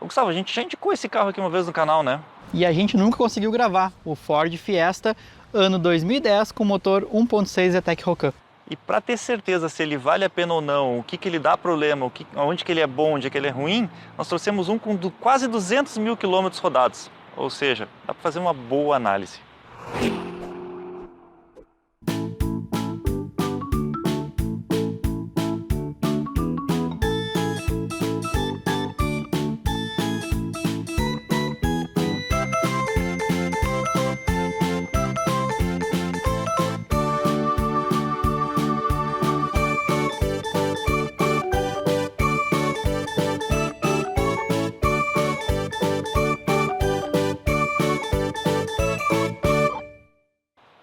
Gustavo, a gente já indicou esse carro aqui uma vez no canal, né? E a gente nunca conseguiu gravar o Ford Fiesta ano 2010 com motor 1.6 VTEC Rocan. E para ter certeza se ele vale a pena ou não, o que ele dá problema, onde que ele é bom, onde que ele é ruim, nós trouxemos um com quase 200 mil quilômetros rodados. Ou seja, dá para fazer uma boa análise.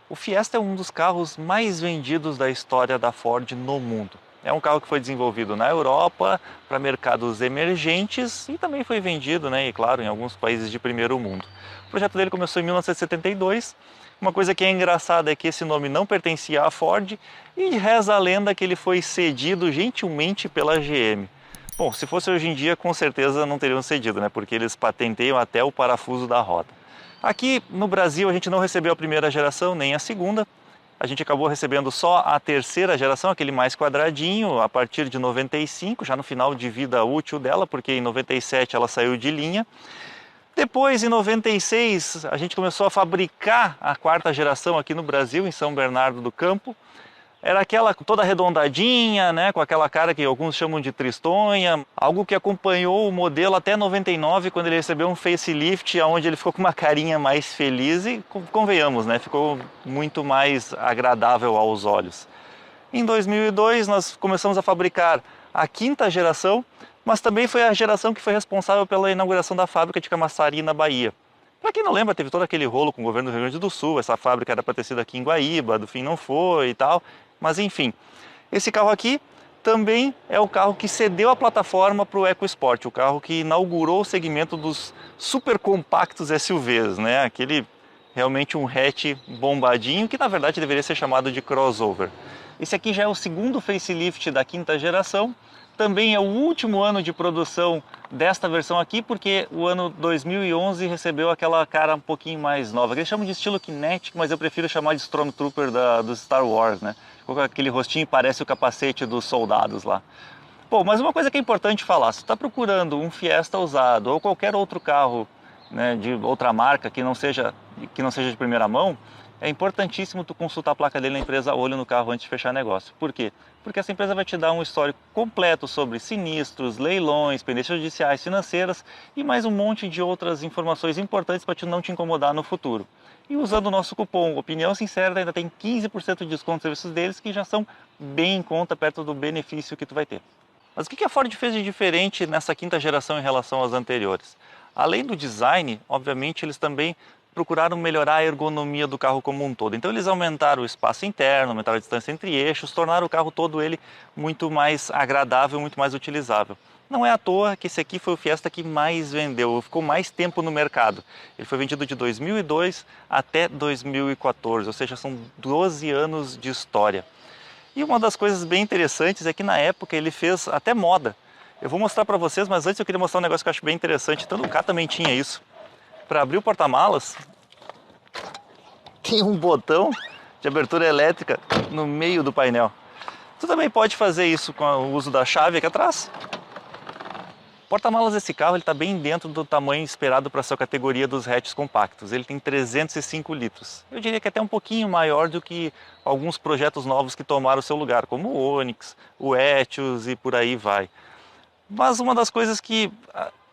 O Fiesta é um dos carros mais vendidos da história da Ford no mundo. É um carro que foi desenvolvido na Europa para mercados emergentes e também foi vendido, né, e claro, em alguns países de primeiro mundo. O projeto dele começou em 1972. Uma coisa que é engraçada é que esse nome não pertencia à Ford e reza a lenda que ele foi cedido gentilmente pela GM. Bom, se fosse hoje em dia, com certeza não teriam cedido, né, porque eles patenteiam até o parafuso da roda. Aqui no Brasil a gente não recebeu a primeira geração nem a segunda, a gente acabou recebendo só a terceira geração, aquele mais quadradinho, a partir de 95, já no final de vida útil dela, porque em 97 ela saiu de linha. Depois, em 96, a gente começou a fabricar a quarta geração aqui no Brasil, em São Bernardo do Campo. Era aquela toda arredondadinha, né, com aquela cara que alguns chamam de tristonha, algo que acompanhou o modelo até 99, quando ele recebeu um facelift, onde ele ficou com uma carinha mais feliz e, convenhamos, né, ficou muito mais agradável aos olhos. Em 2002, nós começamos a fabricar a quinta geração, mas também foi a geração que foi responsável pela inauguração da fábrica de Camaçari, na Bahia. Para quem não lembra, teve todo aquele rolo com o governo do Rio Grande do Sul, essa fábrica era para ter sido aqui em Guaíba, do fim não foi e tal. Mas enfim, esse carro aqui também é o carro que cedeu a plataforma para o EcoSport, o carro que inaugurou o segmento dos super compactos SUVs, né? Aquele realmente um hatch bombadinho que na verdade deveria ser chamado de crossover. Esse aqui já é o segundo facelift da quinta geração. Também é o último ano de produção desta versão aqui, porque o ano 2011 recebeu aquela cara um pouquinho mais nova. Eles chamam de estilo Kinetic, mas eu prefiro chamar de Stormtrooper do Star Wars, né? Com aquele rostinho parece o capacete dos soldados lá. Bom, mas uma coisa que é importante falar, se você está procurando um Fiesta usado ou qualquer outro carro, né, de outra marca que não seja de primeira mão, é importantíssimo tu consultar a placa dele na empresa olho no carro antes de fechar negócio. Por quê? Porque essa empresa vai te dar um histórico completo sobre sinistros, leilões, pendências judiciais, financeiras e mais um monte de outras informações importantes para não te incomodar no futuro. E usando o nosso cupom Opinião Sincera ainda tem 15% de desconto nos serviços deles, que já são bem em conta perto do benefício que tu vai ter. Mas o que a Ford fez de diferente nessa quinta geração em relação às anteriores? Além do design, obviamente eles também procuraram melhorar a ergonomia do carro como um todo. Então eles aumentaram o espaço interno, aumentaram a distância entre eixos, tornaram o carro todo ele muito mais agradável, muito mais utilizável. Não é à toa que esse aqui foi o Fiesta que mais vendeu, ficou mais tempo no mercado. Ele foi vendido de 2002 até 2014, ou seja, são 12 anos de história. E uma das coisas bem interessantes é que na época ele fez até moda. Eu vou mostrar para vocês, mas antes eu queria mostrar um negócio que eu acho bem interessante. Então o K também tinha isso. Para abrir o porta-malas, tem um botão de abertura elétrica no meio do painel. Tu também pode fazer isso com o uso da chave aqui atrás. O porta-malas desse carro está bem dentro do tamanho esperado para a sua categoria dos hatches compactos. Ele tem 305 litros. Eu diria que até um pouquinho maior do que alguns projetos novos que tomaram o seu lugar, como o Onix, o Etios e por aí vai. Mas uma das coisas que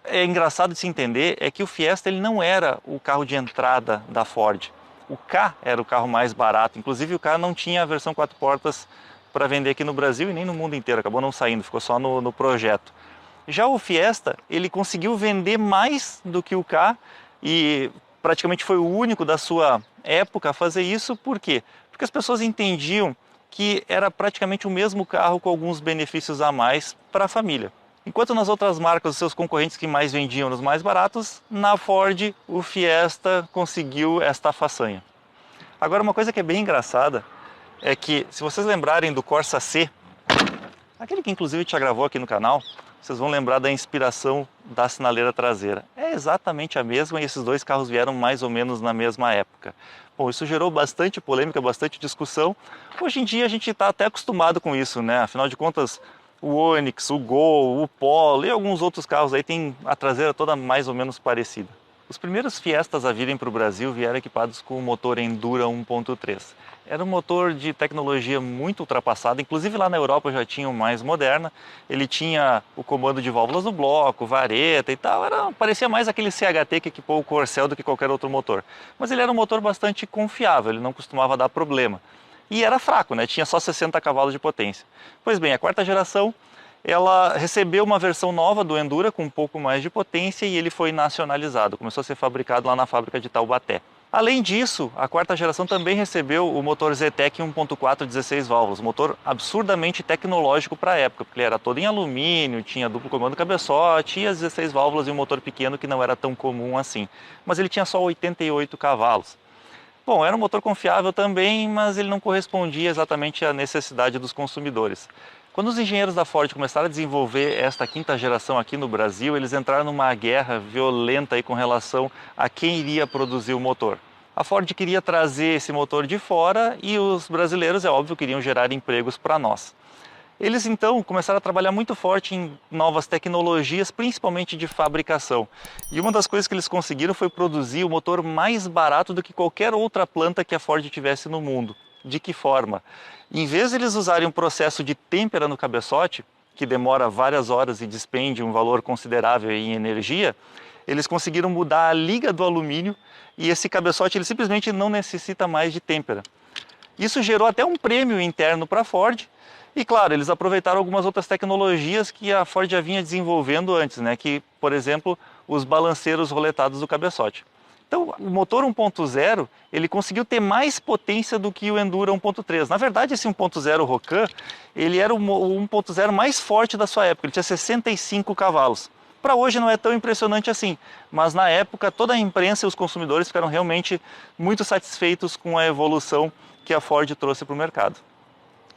é engraçado de se entender é que o Fiesta ele não era o carro de entrada da Ford. O K era o carro mais barato, inclusive o K não tinha a versão 4 portas para vender aqui no Brasil e nem no mundo inteiro, acabou não saindo, ficou só no projeto. Já o Fiesta, ele conseguiu vender mais do que o K e praticamente foi o único da sua época a fazer isso. Por quê? Porque as pessoas entendiam que era praticamente o mesmo carro com alguns benefícios a mais para a família. Enquanto nas outras marcas, os seus concorrentes que mais vendiam nos mais baratos, na Ford o Fiesta conseguiu esta façanha. Agora uma coisa que é bem engraçada é que, se vocês lembrarem do Corsa C, aquele que inclusive a gente já gravou aqui no canal, vocês vão lembrar da inspiração da sinaleira traseira. É exatamente a mesma e esses dois carros vieram mais ou menos na mesma época. Bom, isso gerou bastante polêmica, bastante discussão. Hoje em dia a gente está até acostumado com isso, né? Afinal de contas, o Onix, o Gol, o Polo e alguns outros carros aí têm a traseira toda mais ou menos parecida. Os primeiros Fiestas a virem para o Brasil vieram equipados com o motor Endura 1.3. Era um motor de tecnologia muito ultrapassada, inclusive lá na Europa já tinha um mais moderna. Ele tinha o comando de válvulas no bloco, vareta e tal. Parecia mais aquele CHT que equipou o Corcel do que qualquer outro motor. Mas ele era um motor bastante confiável, ele não costumava dar problema. E era fraco, né? Tinha só 60 cavalos de potência. Pois bem, a quarta geração ela recebeu uma versão nova do Endura com um pouco mais de potência e ele foi nacionalizado, começou a ser fabricado lá na fábrica de Taubaté. Além disso, a quarta geração também recebeu o motor Zetec 1.4 16 válvulas, motor absurdamente tecnológico para a época, porque ele era todo em alumínio, tinha duplo comando cabeçote e as 16 válvulas e um motor pequeno que não era tão comum assim. Mas ele tinha só 88 cavalos. Bom, era um motor confiável também, mas ele não correspondia exatamente à necessidade dos consumidores. Quando os engenheiros da Ford começaram a desenvolver esta quinta geração aqui no Brasil, eles entraram numa guerra violenta aí com relação a quem iria produzir o motor. A Ford queria trazer esse motor de fora e os brasileiros, é óbvio, queriam gerar empregos para nós. Eles então começaram a trabalhar muito forte em novas tecnologias, principalmente de fabricação. E uma das coisas que eles conseguiram foi produzir o motor mais barato do que qualquer outra planta que a Ford tivesse no mundo. De que forma? Em vez de eles usarem um processo de têmpera no cabeçote, que demora várias horas e despende um valor considerável em energia, eles conseguiram mudar a liga do alumínio e esse cabeçote ele simplesmente não necessita mais de têmpera. Isso gerou até um prêmio interno para a Ford e, claro, eles aproveitaram algumas outras tecnologias que a Ford já vinha desenvolvendo antes, né? Que, por exemplo, os balanceiros roletados do cabeçote. Então, o motor 1.0, ele conseguiu ter mais potência do que o Endura 1.3. Na verdade, esse 1.0 Rocan, ele era o 1.0 mais forte da sua época, ele tinha 65 cavalos. Para hoje não é tão impressionante assim, mas na época toda a imprensa e os consumidores ficaram realmente muito satisfeitos com a evolução que a Ford trouxe para o mercado.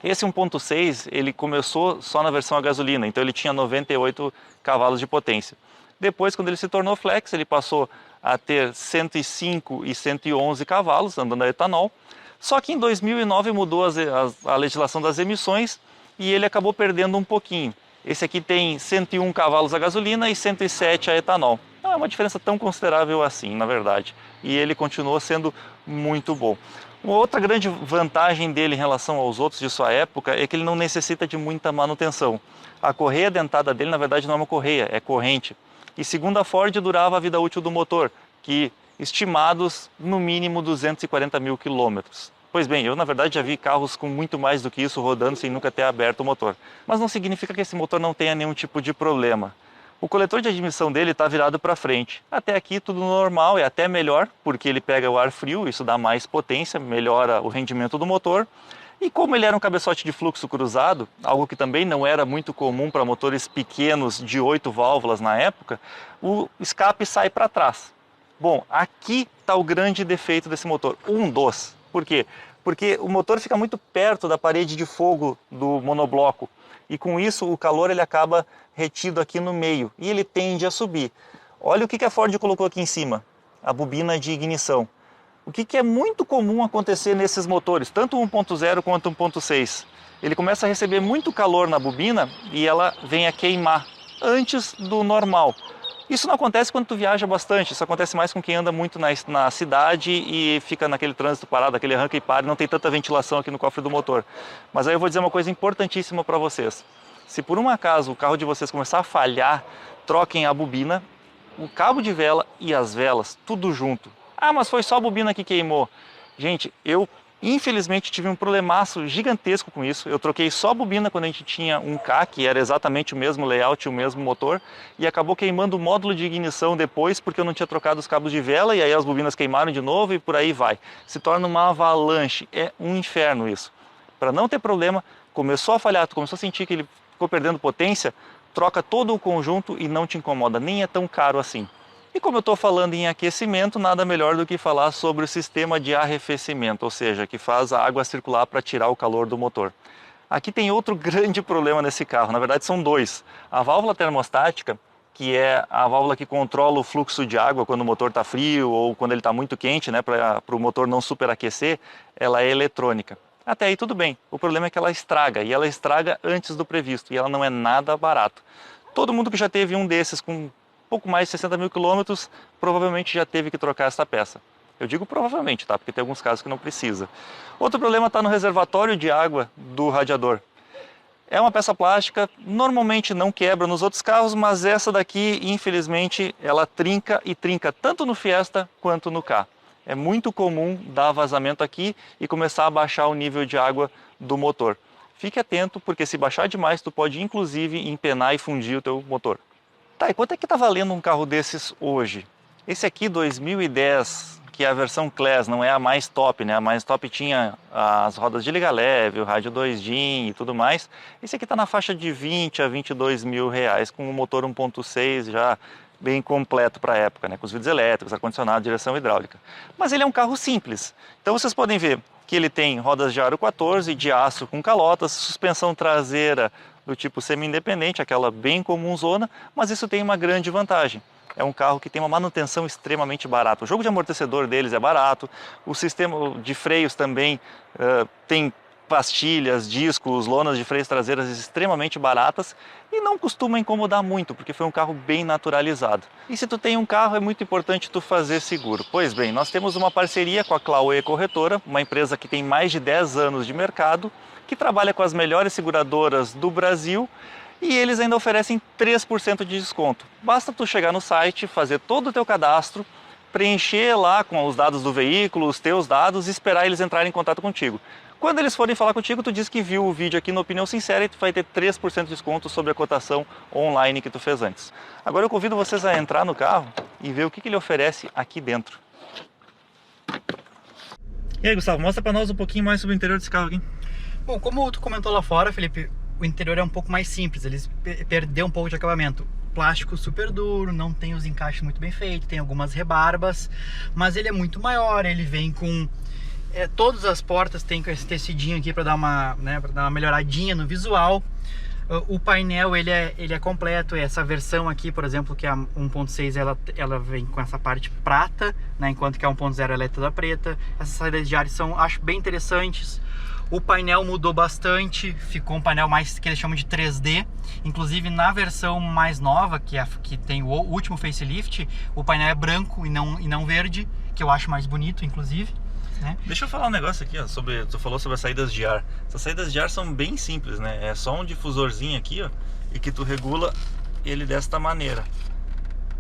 Esse 1.6, ele começou só na versão a gasolina, então ele tinha 98 cavalos de potência. Depois, quando ele se tornou flex, ele passou a ter 105 e 111 cavalos, andando a etanol. Só que em 2009 mudou a legislação das emissões e ele acabou perdendo um pouquinho. Esse aqui tem 101 cavalos a gasolina e 107 a etanol. Não é uma diferença tão considerável assim, na verdade. E ele continuou sendo muito bom. Uma outra grande vantagem dele em relação aos outros de sua época é que ele não necessita de muita manutenção. A correia dentada dele, na verdade, não é uma correia, é corrente. E segundo a Ford, durava a vida útil do motor, que estimados no mínimo 240 mil quilômetros. Pois bem, eu na verdade já vi carros com muito mais do que isso rodando sem nunca ter aberto o motor. Mas não significa que esse motor não tenha nenhum tipo de problema. O coletor de admissão dele está virado para frente. Até aqui tudo normal, é até melhor, porque ele pega o ar frio, isso dá mais potência, melhora o rendimento do motor. E como ele era um cabeçote de fluxo cruzado, algo que também não era muito comum para motores pequenos de 8 válvulas na época, o escape sai para trás. Bom, aqui está o grande defeito desse motor, um dos. Por quê? Porque o motor fica muito perto da parede de fogo do monobloco e com isso o calor ele acaba retido aqui no meio e ele tende a subir. Olha o que a Ford colocou aqui em cima, a bobina de ignição. O que é muito comum acontecer nesses motores, tanto 1.0 quanto 1.6? Ele começa a receber muito calor na bobina e ela vem a queimar antes do normal. Isso não acontece quando tu viaja bastante, isso acontece mais com quem anda muito na cidade e fica naquele trânsito parado, aquele arranca e para, não tem tanta ventilação aqui no cofre do motor. Mas aí eu vou dizer uma coisa importantíssima para vocês. Se por um acaso o carro de vocês começar a falhar, troquem a bobina, o cabo de vela e as velas, tudo junto. Ah, mas foi só a bobina que queimou. Gente, eu infelizmente tive um problemaço gigantesco com isso. Eu troquei só a bobina quando a gente tinha um K, que era exatamente o mesmo layout, o mesmo motor, e acabou queimando o módulo de ignição depois, porque eu não tinha trocado os cabos de vela, e aí as bobinas queimaram de novo e por aí vai. Se torna uma avalanche, é um inferno isso. Para não ter problema, começou a falhar, tu começou a sentir que ele ficou perdendo potência, troca todo o conjunto e não te incomoda, nem é tão caro assim. E como eu estou falando em aquecimento, nada melhor do que falar sobre o sistema de arrefecimento, ou seja, que faz a água circular para tirar o calor do motor. Aqui tem outro grande problema nesse carro, na verdade são dois. A válvula termostática, que é a válvula que controla o fluxo de água quando o motor está frio ou quando ele está muito quente, né, para o motor não superaquecer, ela é eletrônica. Até aí tudo bem, o problema é que ela estraga, e ela estraga antes do previsto, e ela não é nada barato. Todo mundo que já teve um desses com pouco mais de 60 mil quilômetros, provavelmente já teve que trocar essa peça. Eu digo provavelmente, tá? Porque tem alguns casos que não precisa. Outro problema está no reservatório de água do radiador. É uma peça plástica, normalmente não quebra nos outros carros, mas essa daqui, infelizmente, ela trinca e trinca tanto no Fiesta quanto no Ka. É muito comum dar vazamento aqui e começar a baixar o nível de água do motor. Fique atento, porque se baixar demais, tu pode inclusive empenar e fundir o teu motor. Tá, e quanto é que tá valendo um carro desses hoje? Esse aqui, 2010, que é a versão Class, não é a mais top, né? A mais top tinha as rodas de liga leve, o rádio 2DIN e tudo mais. Esse aqui tá na faixa de 20 a 22 mil reais, com um motor 1.6 já bem completo para a época, né? Com os vidros elétricos, ar-condicionado, direção hidráulica. Mas ele é um carro simples. Então vocês podem ver que ele tem rodas de aro 14, de aço com calotas, suspensão traseira do tipo semi-independente, aquela bem comunzona, mas isso tem uma grande vantagem. É um carro que tem uma manutenção extremamente barata. O jogo de amortecedor deles é barato, o sistema de freios também tem pastilhas, discos, lonas de freios traseiras extremamente baratas e não costuma incomodar muito, porque foi um carro bem naturalizado. E se tu tem um carro, é muito importante tu fazer seguro. Pois bem, nós temos uma parceria com a Clauê Corretora, uma empresa que tem mais de 10 anos de mercado, que trabalha com as melhores seguradoras do Brasil, e eles ainda oferecem 3% de desconto. Basta tu chegar no site, fazer todo o teu cadastro, preencher lá com os dados do veículo, os teus dados e esperar eles entrarem em contato contigo. Quando eles forem falar contigo, tu diz que viu o vídeo aqui no Opinião Sincera e tu vai ter 3% de desconto sobre a cotação online que tu fez antes. Agora eu convido vocês a entrar no carro e ver o que ele oferece aqui dentro. E aí, Gustavo, mostra para nós um pouquinho mais sobre o interior desse carro aqui. Bom, como tu comentou lá fora, Felipe, o interior é um pouco mais simples, eles perderam um pouco de acabamento. Plástico super duro, não tem os encaixes muito bem feitos, tem algumas rebarbas, mas ele é muito maior, ele vem com... todas as portas tem com esse tecidinho aqui para dar uma, né, para dar uma melhoradinha no visual. O painel ele é completo, essa versão aqui, por exemplo, que é a 1.6, ela vem com essa parte prata, né, enquanto que a 1.0 ela é toda preta. Essas saídas de ar são, acho, bem interessantes. O painel mudou bastante, ficou um painel mais que eles chamam de 3D. Inclusive na versão mais nova, que tem o último facelift, o painel é branco e não verde, que eu acho mais bonito, inclusive. Né? Deixa eu falar um negócio aqui, ó, tu falou sobre as saídas de ar. Essas saídas de ar são bem simples, né? É só um difusorzinho aqui, ó, e que tu regula ele desta maneira.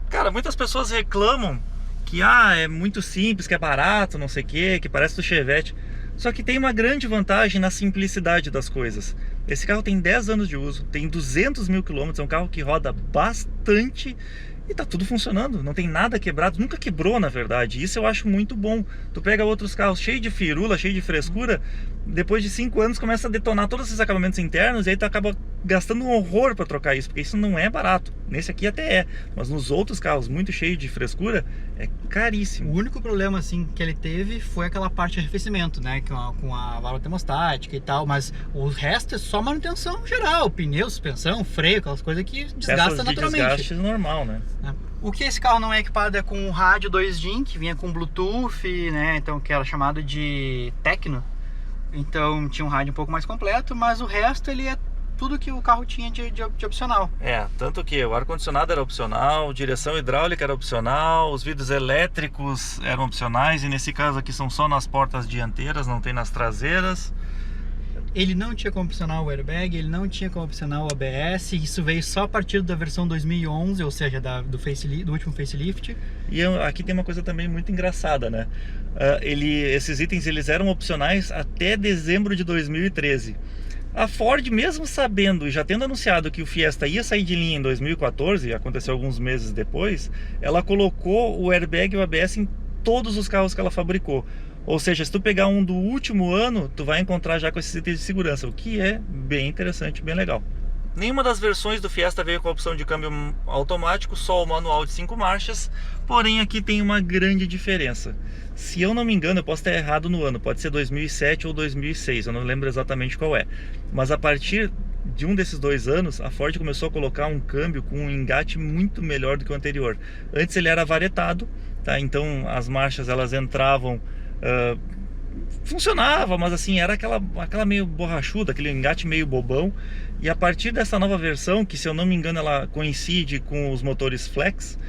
Cara, muitas pessoas reclamam que é muito simples, que é barato, não sei o que parece do Chevette. Só que tem uma grande vantagem na simplicidade das coisas. Esse carro tem 10 anos de uso, tem 200 mil quilômetros, é um carro que roda bastante e tá tudo funcionando, não tem nada quebrado, nunca quebrou na verdade, isso eu acho muito bom. Tu pega outros carros cheios de firula, cheio de frescura, depois de 5 anos começa a detonar todos esses acabamentos internos e aí tu acaba gastando um horror para trocar isso, porque isso não é barato. Nesse aqui até é, mas nos outros carros muito cheios de frescura é caríssimo. O único problema assim que ele teve foi aquela parte de arrefecimento, né, com a válvula termostática e tal, mas o resto é só manutenção geral, pneu, suspensão, freio, aquelas coisas que desgasta naturalmente. Desgaste normal, né? O que esse carro não é equipado é com um rádio 2DIN, que vinha com Bluetooth, né, então que era chamado de Tecno. Então tinha um rádio um pouco mais completo, mas o resto ele é tudo que o carro tinha de opcional. Tanto que o ar-condicionado era opcional, direção hidráulica era opcional, os vidros elétricos eram opcionais, e nesse caso aqui são só nas portas dianteiras, não tem nas traseiras. Ele não tinha como opcional o airbag, ele não tinha como opcional o ABS, isso veio só a partir da versão 2011, ou seja, do último facelift. E aqui tem uma coisa também muito engraçada, né? Esses itens eles eram opcionais até dezembro de 2013. A Ford, mesmo sabendo e já tendo anunciado que o Fiesta ia sair de linha em 2014, aconteceu alguns meses depois, ela colocou o airbag e o ABS em todos os carros que ela fabricou. Ou seja, se tu pegar um do último ano, tu vai encontrar já com esses itens de segurança, o que é bem interessante, bem legal. Nenhuma das versões do Fiesta veio com a opção de câmbio automático, só o manual de 5 marchas, porém aqui tem uma grande diferença. Se eu não me engano, eu posso estar errado no ano, pode ser 2007 ou 2006, eu não lembro exatamente qual é. Mas a partir de um desses 2 anos, a Ford começou a colocar um câmbio com um engate muito melhor do que o anterior. Antes ele era varietado, tá? Então as marchas elas entravam... funcionava, mas assim, era aquela meio borrachuda, aquele engate meio bobão. E a partir dessa nova versão, que se eu não me engano ela coincide com os motores flex,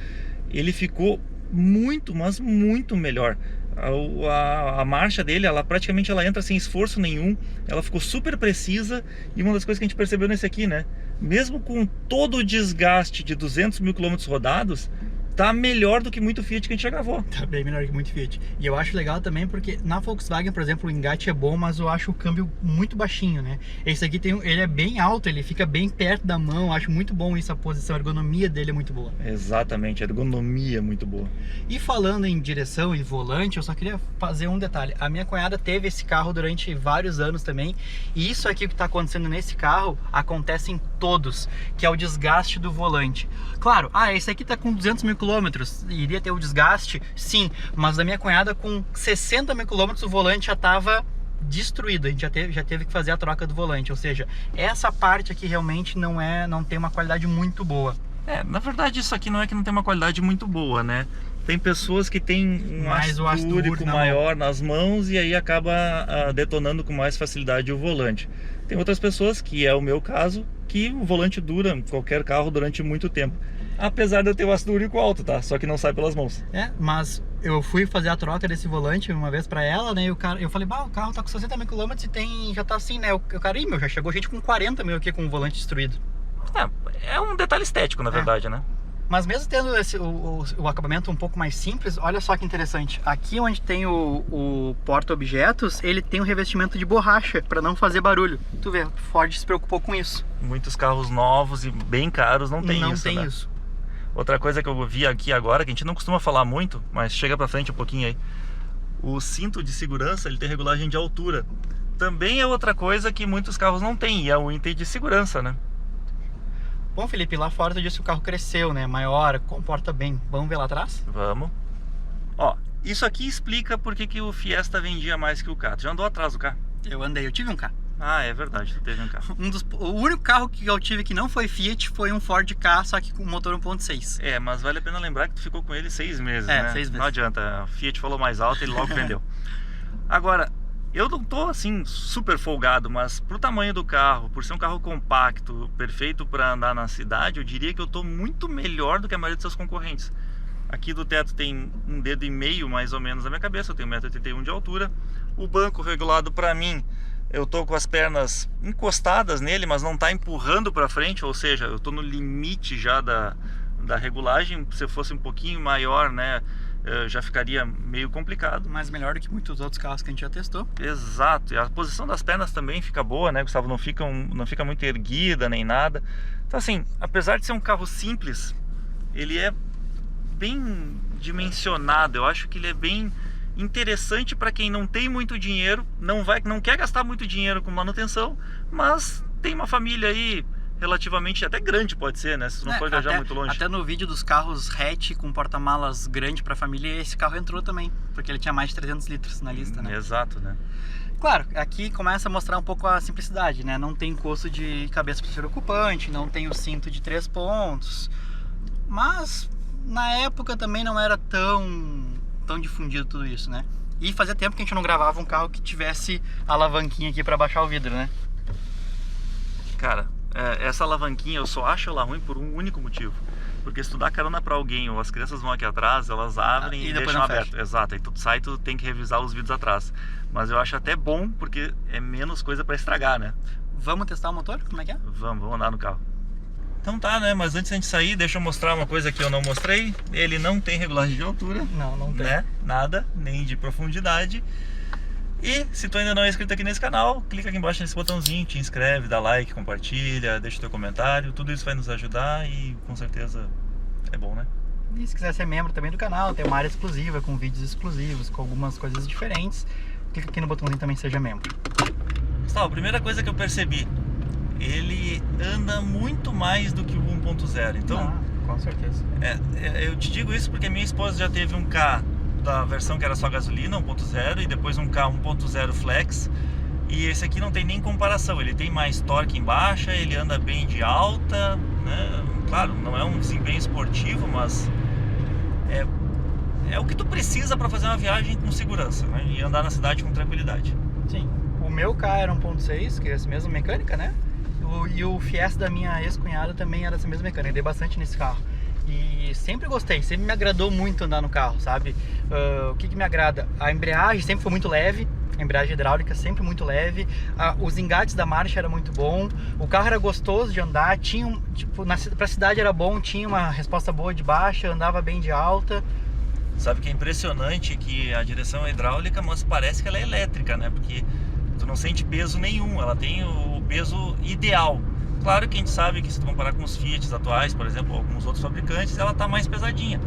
ele ficou muito, mas muito melhor. A marcha dele, ela praticamente entra sem esforço nenhum, ela ficou super precisa. E uma das coisas que a gente percebeu nesse aqui, né, mesmo com todo o desgaste de 200 mil quilômetros rodados, tá melhor do que muito Fiat que a gente já gravou. Tá bem melhor que muito Fiat. E eu acho legal também porque na Volkswagen, por exemplo, o engate é bom, mas eu acho o câmbio muito baixinho, né? Esse aqui ele é bem alto, ele fica bem perto da mão, eu acho muito bom isso, a posição, a ergonomia dele é muito boa. Exatamente, a ergonomia é muito boa. E falando em direção e volante, eu só queria fazer um detalhe. A minha cunhada teve esse carro durante vários anos também, e isso aqui que está acontecendo nesse carro, acontece em todos, que é o desgaste do volante. Claro, esse aqui tá com 200 mil quilômetros, iria ter o desgaste? Sim, mas da minha cunhada com 60 mil quilômetros o volante já estava destruído, a gente já teve que fazer a troca do volante, ou seja, essa parte aqui realmente não tem uma qualidade muito boa. Na verdade isso aqui não é que não tem uma qualidade muito boa, né? Tem pessoas que têm um ácido úrico maior nas mãos e aí acaba detonando com mais facilidade o volante. Tem outras pessoas, que é o meu caso, que o volante dura, qualquer carro, durante muito tempo. Apesar de eu ter o ácido úrico alto, tá? Só que não sai pelas mãos. Mas eu fui fazer a troca desse volante uma vez pra ela, né? E eu falei, o carro tá com 60 mil quilômetros e já tá assim, né? O cara, já chegou gente com 40 mil aqui com o volante destruído. É um detalhe estético, na verdade, né? Mas mesmo tendo o acabamento um pouco mais simples, olha só que interessante. Aqui onde tem o porta-objetos, ele tem um revestimento de borracha para não fazer barulho. Tu vê, Ford se preocupou com isso. Muitos carros novos e bem caros não tem isso, Não tem né? isso. Outra coisa que eu vi aqui agora, que a gente não costuma falar muito, mas chega pra frente um pouquinho aí. O cinto de segurança, ele tem regulagem de altura. Também é outra coisa que muitos carros não têm, e é o índice de segurança, né? Bom, Felipe, lá fora tu disse que o carro cresceu, né? Maior, comporta bem. Vamos ver lá atrás? Vamos. Ó, isso aqui explica por que o Fiesta vendia mais que o Ka. Tu já andou atrás do Ka? Eu andei, eu tive um Ka. É verdade, tu teve um Ka. O único carro que eu tive que não foi Fiat foi um Ford Ka, só que com motor 1.6. Mas vale a pena lembrar que tu ficou com ele 6 meses, né? 6 meses. Não adianta, a Fiat falou mais alto e ele logo vendeu. Agora, eu não tô assim super folgado, mas pro tamanho do carro, por ser um carro compacto, perfeito para andar na cidade, eu diria que eu tô muito melhor do que a maioria dos seus concorrentes. Aqui do teto tem 1,5 dedo mais ou menos na minha cabeça, eu tenho 1,81 m de altura. O banco regulado para mim, eu tô com as pernas encostadas nele, mas não tá empurrando para frente, ou seja, eu tô no limite já da regulagem. Se eu fosse um pouquinho maior, né, já ficaria meio complicado. Mas melhor do que muitos outros carros que a gente já testou. Exato, e a posição das pernas também fica boa, né, Gustavo? Não fica muito erguida nem nada. Então assim, apesar de ser um carro simples, ele é bem dimensionado. Eu acho que ele é bem interessante para quem não tem muito dinheiro, não quer gastar muito dinheiro com manutenção, mas tem uma família aí relativamente até grande, pode ser, né? Se não for viajar muito longe. Até no vídeo dos carros hatch com porta-malas grande para família, esse carro entrou também, porque ele tinha mais de 300 litros na lista, né? Exato, né? Claro, aqui começa a mostrar um pouco a simplicidade, né? Não tem encosto de cabeça para ser ocupante, não tem o cinto de 3 pontos, mas na época também não era tão difundido tudo isso, né? E fazia tempo que a gente não gravava um carro que tivesse a alavanquinha aqui para baixar o vidro, né? Cara, essa alavanquinha eu só acho ela ruim por um único motivo. Porque se tu dá carona pra alguém ou as crianças vão aqui atrás, elas abrem e deixam aberto. Exato, aí tu sai, tu tem que revisar os vidros atrás. Mas eu acho até bom porque é menos coisa pra estragar, né? Vamos testar o motor? Como é que é? Vamos andar no carro. Então tá, né? Mas antes da gente sair, deixa eu mostrar uma coisa que eu não mostrei. Ele não tem regulagem de altura. Não tem. Né? Nada, nem de profundidade. E se tu ainda não é inscrito aqui nesse canal, clica aqui embaixo nesse botãozinho, te inscreve, dá like, compartilha, deixa teu comentário. Tudo isso vai nos ajudar e com certeza é bom, né? E se quiser ser membro também do canal, tem uma área exclusiva com vídeos exclusivos, com algumas coisas diferentes. Clica aqui no botãozinho também, seja membro. Gustavo, a primeira coisa que eu percebi, ele anda muito mais do que o 1.0. Então, com certeza. Eu te digo isso porque minha esposa já teve um K da versão que era só gasolina, 1.0, e depois um K 1.0 Flex. E esse aqui não tem nem comparação, ele tem mais torque em baixa, ele anda bem de alta, né? Claro, não é um desempenho esportivo, mas é o que tu precisa para fazer uma viagem com segurança, né? E andar na cidade com tranquilidade. Sim, o meu carro era 1.6, que é essa mesma mecânica, né? E o Fiesta da minha ex-cunhada também era essa mesma mecânica, eu dei bastante nesse carro. E sempre gostei, sempre me agradou muito andar no carro, sabe? O que me agrada? A embreagem sempre foi muito leve, a embreagem hidráulica sempre muito leve, os engates da marcha era muito bom, o carro era gostoso de andar, tinha tipo, pra cidade era bom, tinha uma resposta boa de baixa, andava bem de alta. Sabe que é impressionante que a direção é hidráulica, mas parece que ela é elétrica, né? Porque tu não sente peso nenhum, ela tem o peso ideal. Claro que a gente sabe que se tu comparar com os Fiat atuais, por exemplo, ou alguns outros fabricantes, ela tá mais pesadinha.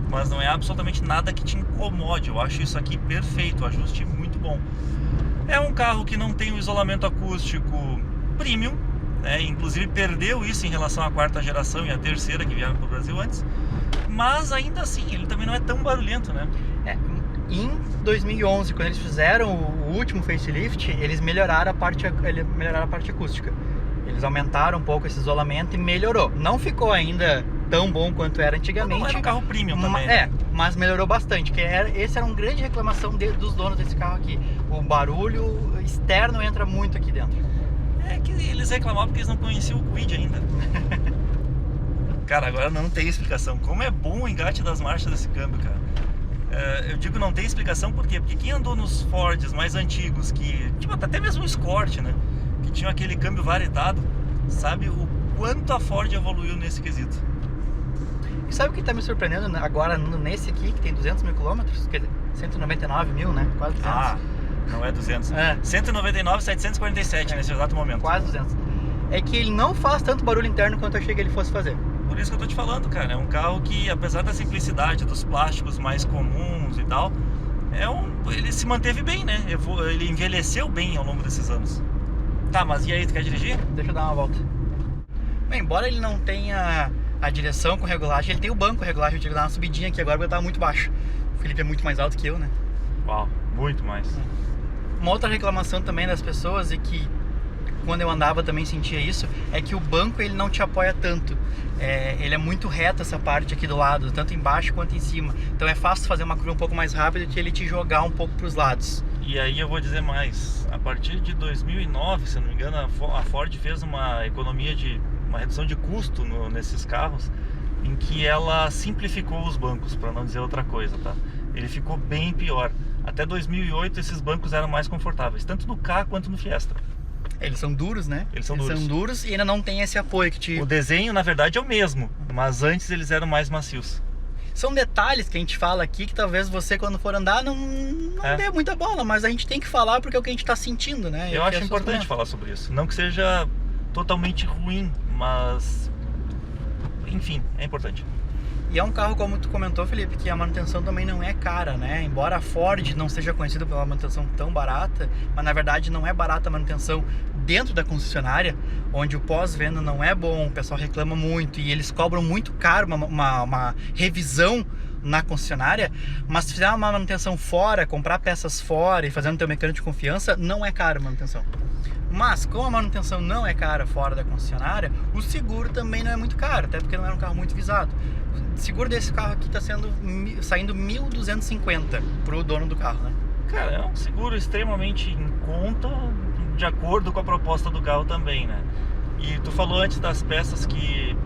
Mas não é absolutamente nada que te incomode. Eu acho isso aqui perfeito, o ajuste muito bom. É um carro que não tem o isolamento acústico premium, né? Inclusive perdeu isso em relação à quarta geração e à terceira que vieram para o Brasil antes. Mas ainda assim, ele também não é tão barulhento, né? Em 2011, quando eles fizeram o último facelift, eles melhoraram a parte acústica. Eles aumentaram um pouco esse isolamento e melhorou. Não ficou ainda tão bom quanto era antigamente. Não era um carro premium também, né? Mas melhorou bastante. Essa era uma grande reclamação dos donos desse carro aqui. O barulho externo entra muito aqui dentro. É que eles reclamavam porque eles não conheciam o Kwid ainda. Cara, agora não tem explicação. Como é bom o engate das marchas desse câmbio, cara. Eu digo não tem explicação por quê? Porque quem andou nos Fords mais antigos, que tipo, até mesmo o Escort, né? Que tinha aquele câmbio varietado, sabe o quanto a Ford evoluiu nesse quesito. E sabe o que está me surpreendendo agora nesse aqui, que tem 200 mil quilômetros? 199 mil, né? Quase 200. Ah, não é 200. 199.747 nesse exato momento. Quase 200. É que ele não faz tanto barulho interno quanto eu achei que ele fosse fazer. Por isso que eu tô te falando, cara. É um carro que, apesar da simplicidade dos plásticos mais comuns e tal, ele se manteve bem, né? Ele envelheceu bem ao longo desses anos. Tá, mas e aí, tu quer dirigir? Deixa eu dar uma volta. Bem, embora ele não tenha a direção com regulagem, ele tem o banco com regulagem. Eu tive que dar uma subidinha aqui agora porque eu tava muito baixo. O Felipe é muito mais alto que eu, né? Uau, muito mais. Uma outra reclamação também das pessoas, e que quando eu andava também sentia isso, é que o banco ele não te apoia tanto. Ele é muito reto essa parte aqui do lado, tanto embaixo quanto em cima. Então é fácil fazer uma curva um pouco mais rápida que ele te jogar um pouco para os lados. E aí eu vou dizer mais, a partir de 2009, se eu não me engano, a Ford fez uma redução de custo nesses carros, em que ela simplificou os bancos, para não dizer outra coisa, tá? Ele ficou bem pior. Até 2008 esses bancos eram mais confortáveis, tanto no K quanto no Fiesta. Eles são duros, né? Eles são duros e ainda não tem esse apoio que te... O desenho, na verdade, é o mesmo, mas antes eles eram mais macios. São detalhes que a gente fala aqui que talvez você, quando for andar, não dê muita bola, mas a gente tem que falar porque é o que a gente está sentindo, né? Eu acho importante falar sobre isso. Não que seja totalmente ruim, mas... enfim, é importante. E é um carro, como tu comentou, Felipe, que a manutenção também não é cara, né? Embora a Ford não seja conhecida pela manutenção tão barata, mas na verdade não é barata a manutenção dentro da concessionária, onde o pós-venda não é bom, o pessoal reclama muito e eles cobram muito caro uma revisão na concessionária, mas se fizer uma manutenção fora, comprar peças fora e fazer no teu mecânico de confiança, não é caro a manutenção. Mas como a manutenção não é cara fora da concessionária, o seguro também não é muito caro, até porque não é um carro muito visado. O seguro desse carro aqui está saindo 1.250 para o dono do carro, né? Cara, é um seguro extremamente em conta, de acordo com a proposta do carro também, né? E tu falou antes das peças que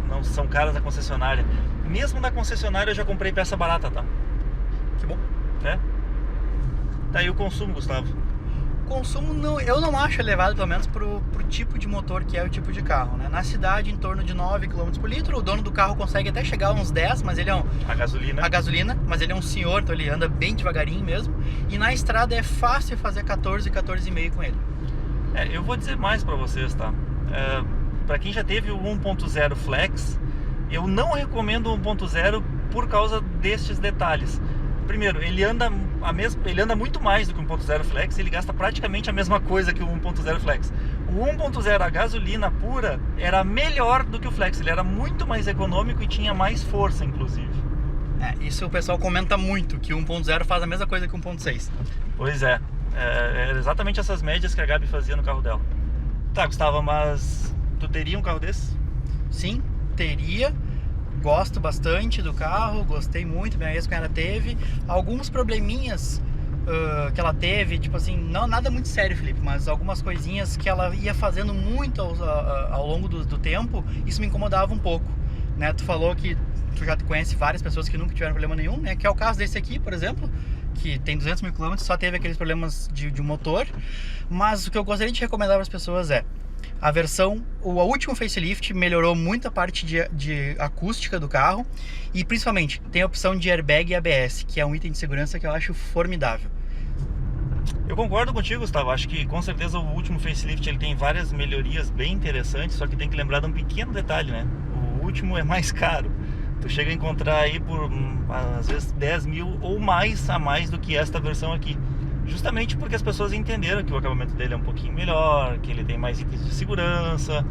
não são caras da concessionária. Mesmo da concessionária eu já comprei peça barata, tá? Que bom. Tá aí o consumo, Gustavo. Consumo não, eu não acho elevado, pelo menos pro tipo de motor que é o tipo de carro, né? Na cidade, em torno de 9 km por litro, o dono do carro consegue até chegar a uns 10, mas ele é A gasolina, mas ele é um senhor, então ele anda bem devagarinho mesmo. E na estrada é fácil fazer 14,5 com ele. Eu vou dizer mais pra vocês, tá? Pra quem já teve o 1.0 Flex, eu não recomendo o 1.0 por causa destes detalhes. Primeiro, ele anda muito mais do que o 1.0 Flex, ele gasta praticamente a mesma coisa que o 1.0 Flex. O 1.0 a gasolina pura era melhor do que o Flex, ele era muito mais econômico e tinha mais força, inclusive. Isso o pessoal comenta muito, que o 1.0 faz a mesma coisa que o 1.6. Pois é, era exatamente essas médias que a Gabi fazia no carro dela. Tá, Gustavo, mas tu teria um carro desse? Sim, teria. Gosto bastante do carro, gostei muito, minha ex-cunhada teve. Alguns probleminhas que ela teve, tipo assim, não nada muito sério, Felipe, mas algumas coisinhas que ela ia fazendo muito ao longo do tempo, isso me incomodava um pouco, né? Tu falou que tu já conhece várias pessoas que nunca tiveram problema nenhum, né? Que é o caso desse aqui, por exemplo, que tem 200 mil km, só teve aqueles problemas de motor. Mas o que eu gostaria de recomendar para as pessoas é a versão, o último facelift melhorou muito a parte de acústica do carro e principalmente tem a opção de airbag e ABS, que é um item de segurança que eu acho formidável. Eu concordo contigo, Gustavo. Acho que com certeza o último facelift ele tem várias melhorias bem interessantes, só que tem que lembrar de um pequeno detalhe, né? O último é mais caro. Tu chega a encontrar aí por às vezes 10 mil ou mais a mais do que esta versão aqui. Justamente porque as pessoas entenderam que o acabamento dele é um pouquinho melhor, que ele tem mais itens de segurança,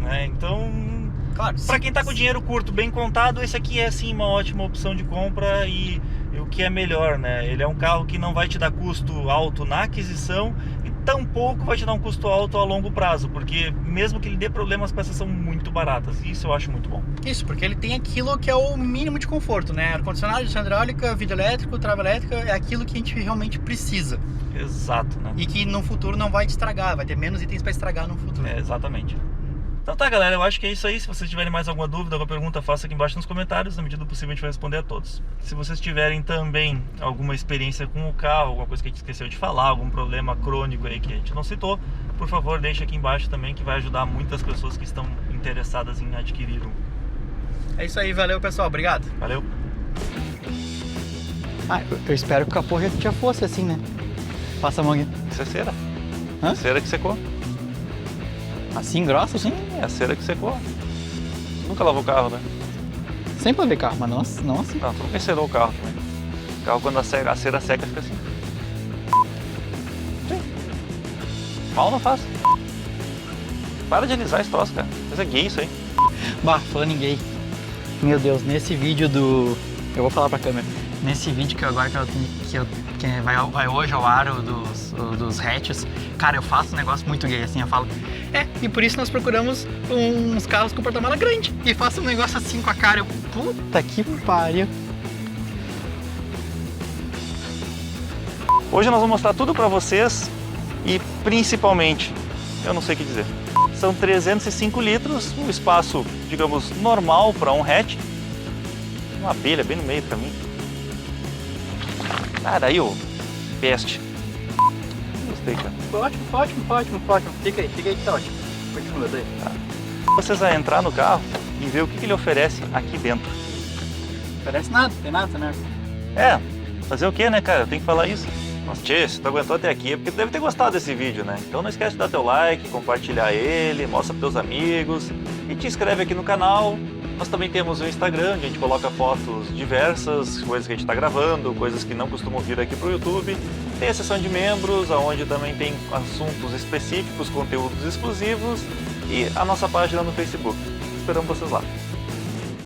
né? Então, claro, para quem tá com dinheiro curto bem contado, esse aqui é sim uma ótima opção de compra e o que é melhor, né? Ele é um carro que não vai te dar custo alto na aquisição e tampouco vai te dar um custo alto a longo prazo, porque mesmo que ele dê problema, as peças são muito baratas. Isso eu acho muito bom. Isso, porque ele tem aquilo que é o mínimo de conforto, né? Ar-condicionado, direção hidráulica, vidro elétrico, trava elétrica, é aquilo que a gente realmente precisa. Exato, né? E que no futuro não vai te estragar, vai ter menos itens para estragar no futuro. Exatamente. Então tá, galera, eu acho que é isso aí. Se vocês tiverem mais alguma dúvida, alguma pergunta, faça aqui embaixo nos comentários. Na medida do possível a gente vai responder a todos. Se vocês tiverem também alguma experiência com o carro, alguma coisa que a gente esqueceu de falar, algum problema crônico aí que a gente não citou, por favor, deixe aqui embaixo também, que vai ajudar muitas pessoas que estão interessadas em adquirir um. É isso aí, valeu pessoal, obrigado. Valeu. Eu espero que o capô já fosse assim, né? Passa a mão aqui. Isso é cera. Hã? Cera que secou. Assim, grossa, assim? É a cera que secou. Nunca lavou o carro, né? Sempre lavei carro, mas não assim. Não, tu nunca encerou o carro também. O carro, quando a cera seca, fica assim. Sim. Mal não faz. Para de alisar esse troço, cara. Coisa gay isso aí. Bah, falando em gay. Meu Deus, nesse vídeo do... Eu vou falar pra câmera. Nesse vídeo que vai hoje ao ar, dos hatches, cara, eu faço um negócio muito gay, assim, eu falo... e por isso nós procuramos uns carros com porta-mala grande. E faço um negócio assim com a cara, puta que pariu. Hoje nós vamos mostrar tudo pra vocês e principalmente, eu não sei o que dizer. São 305 litros, um espaço, digamos, normal para um hatch. Uma abelha bem no meio do caminho. Cara, aí, ô, peste. Gostei, cara. Ótimo. Fica aí que tá ótimo. Continua daí. Tá. Vocês vão entrar no carro e ver o que ele oferece aqui dentro. Parece nada, tem nada, né? Fazer o que, né, cara? Eu tenho que falar isso. Nossa, tchê, se tu aguentou até aqui é porque tu deve ter gostado desse vídeo, né? Então não esquece de dar teu like, compartilhar ele, mostra pros teus amigos e te inscreve aqui no canal. Nós também temos o Instagram, onde a gente coloca fotos diversas, coisas que a gente está gravando, coisas que não costumam vir aqui pro YouTube. Tem a seção de membros, onde também tem assuntos específicos, conteúdos exclusivos e a nossa página no Facebook. Esperamos vocês lá.